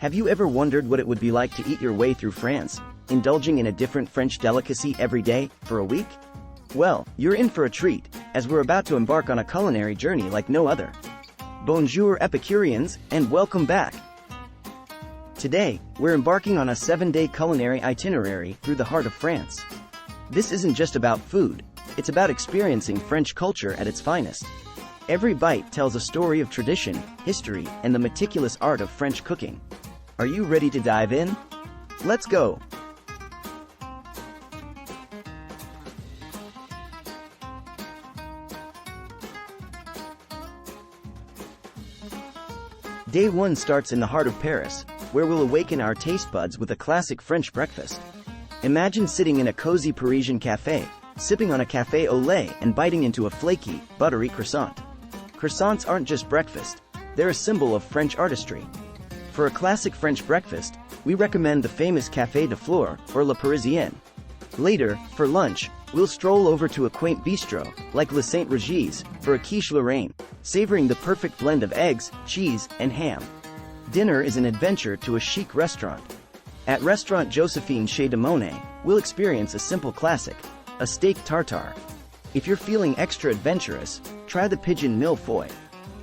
Have you ever wondered what it would be like to eat your way through France, indulging in a different French delicacy every day, for a week? Well, you're in for a treat, as we're about to embark on a culinary journey like no other. Bonjour Epicureans, and welcome back! Today, we're embarking on a 7-day culinary itinerary through the heart of France. This isn't just about food, it's about experiencing French culture at its finest. Every bite tells a story of tradition, history, and the meticulous art of French cooking. Are you ready to dive in? Let's go! Day 1 starts in the heart of Paris, where we'll awaken our taste buds with a classic French breakfast. Imagine sitting in a cozy Parisian cafe, sipping on a café au lait and biting into a flaky, buttery croissant. Croissants aren't just breakfast, they're a symbol of French artistry. For a classic French breakfast, we recommend the famous Café de Flore or La Parisienne. Later, for lunch, we'll stroll over to a quaint bistro, like Le Saint Regis, for a quiche Lorraine, savoring the perfect blend of eggs, cheese, and ham. Dinner is an adventure to a chic restaurant. At Restaurant Josephine Chez de Monet, we'll experience a simple classic, a steak tartare. If you're feeling extra adventurous, try the pigeon millefeuille,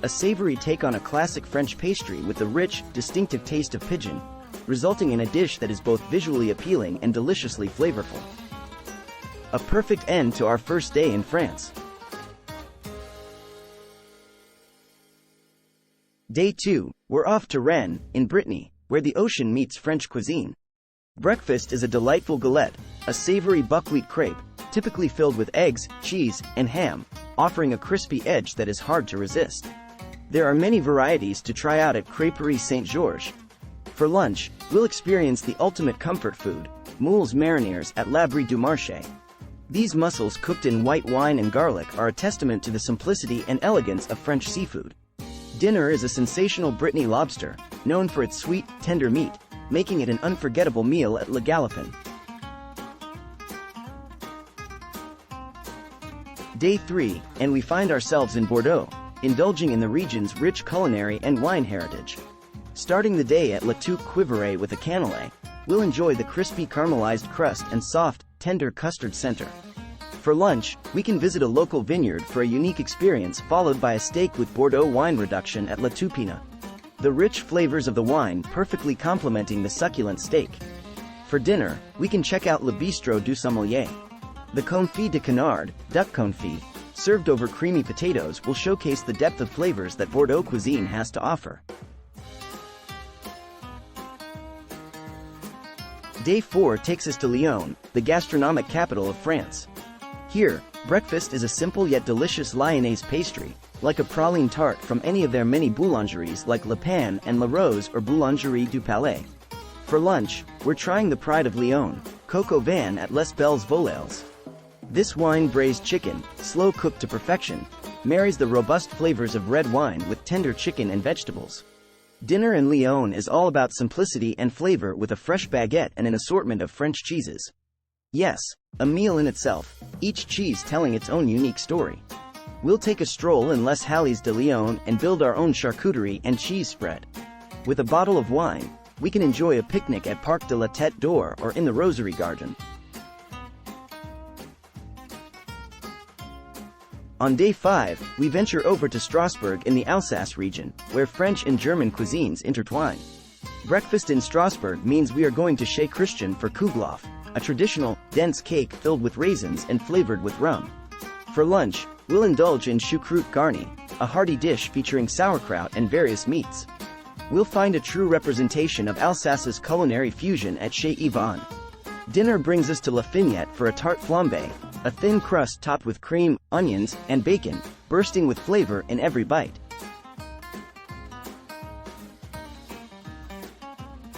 a savory take on a classic French pastry with the rich, distinctive taste of pigeon, resulting in a dish that is both visually appealing and deliciously flavorful. A perfect end to our first day in France. Day 2, we're off to Rennes, in Brittany, where the ocean meets French cuisine. Breakfast is a delightful galette, a savory buckwheat crepe, typically filled with eggs, cheese, and ham, offering a crispy edge that is hard to resist. There are many varieties to try out at Crêperie Saint-Georges. For lunch, we'll experience the ultimate comfort food, moules marinières at l'Abri du Marché. These mussels cooked in white wine and garlic are a testament to the simplicity and elegance of French seafood. Dinner is a sensational Brittany lobster, known for its sweet, tender meat, making it an unforgettable meal at Le Galopin. Day 3, and we find ourselves in Bordeaux, indulging in the region's rich culinary and wine heritage. Starting the day at La Touque Quiverée with a cannelé, we'll enjoy the crispy caramelized crust and soft, tender custard center. For lunch, we can visit a local vineyard for a unique experience followed by a steak with Bordeaux wine reduction at La Toupina. The rich flavors of the wine perfectly complementing the succulent steak. For dinner, we can check out Le Bistrot du Sommelier. The confit de canard, duck confit, served over creamy potatoes will showcase the depth of flavors that Bordeaux cuisine has to offer. Day 4 takes us to Lyon, the gastronomic capital of France. Here, breakfast is a simple yet delicious Lyonnaise pastry, like a praline tart from any of their many boulangeries like Le Pan and La Rose or Boulangerie du Palais. For lunch, we're trying the pride of Lyon, coq au vin at Les Belles Volailles. This wine-braised chicken, slow-cooked to perfection, marries the robust flavors of red wine with tender chicken and vegetables. Dinner in Lyon is all about simplicity and flavor with a fresh baguette and an assortment of French cheeses. Yes, a meal in itself, each cheese telling its own unique story. We'll take a stroll in Les Halles de Lyon and build our own charcuterie and cheese spread. With a bottle of wine, we can enjoy a picnic at Parc de la Tête d'Or or in the Rosary Garden. On day 5, we venture over to Strasbourg in the Alsace region, where French and German cuisines intertwine. Breakfast in Strasbourg means we are going to Chez Christian for Kugelhof, a traditional, dense cake filled with raisins and flavored with rum. For lunch, we'll indulge in choucroute garni, a hearty dish featuring sauerkraut and various meats. We'll find a true representation of Alsace's culinary fusion at Chez Yvonne. Dinner brings us to La Fignette for a tarte flambée, a thin crust topped with cream, onions, and bacon, bursting with flavor in every bite.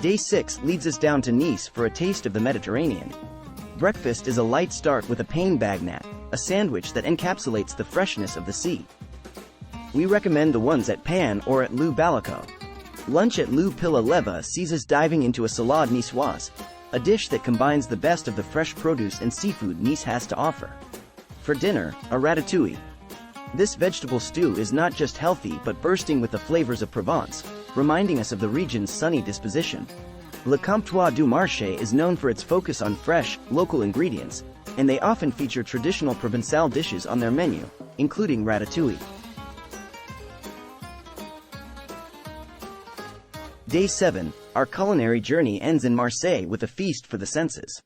Day 6 leads us down to Nice for a taste of the Mediterranean. Breakfast is a light start with a pain bagnat, a sandwich that encapsulates the freshness of the sea. We recommend the ones at Pan or at Le Balaco. Lunch at Le Pile à Leva sees us diving into a salade niçoise, a dish that combines the best of the fresh produce and seafood Nice has to offer. For dinner, a ratatouille. This vegetable stew is not just healthy but bursting with the flavors of Provence, reminding us of the region's sunny disposition. Le Comptoir du Marché is known for its focus on fresh, local ingredients, and they often feature traditional Provençal dishes on their menu, including ratatouille. Day 7, our culinary journey ends in Marseille with a feast for the senses.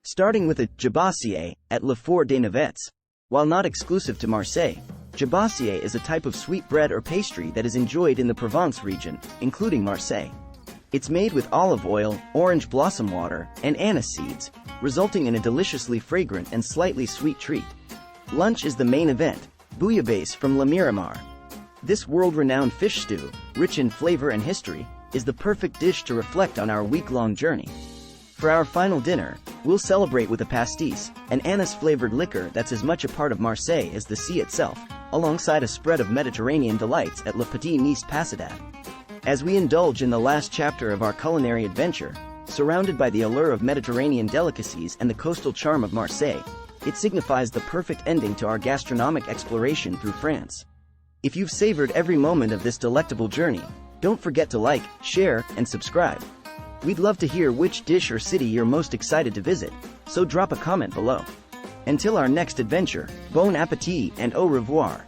Starting with a jabassier at Le Four des Navettes. While not exclusive to Marseille, jabassier is a type of sweet bread or pastry that is enjoyed in the Provence region, including Marseille. It's made with olive oil, orange blossom water, and anise seeds, resulting in a deliciously fragrant and slightly sweet treat. Lunch is the main event, bouillabaisse from La Miramar. This world-renowned fish stew, rich in flavor and history, is the perfect dish to reflect on our week-long journey. For our final dinner, we'll celebrate with a pastis, an anise-flavored liquor that's as much a part of Marseille as the sea itself, alongside a spread of Mediterranean delights at Le Petit Nice Passadad. As we indulge in the last chapter of our culinary adventure, surrounded by the allure of Mediterranean delicacies and the coastal charm of Marseille, it signifies the perfect ending to our gastronomic exploration through France. If you've savored every moment of this delectable journey, don't forget to like, share, and subscribe. We'd love to hear which dish or city you're most excited to visit, so drop a comment below. Until our next adventure, bon appétit and au revoir.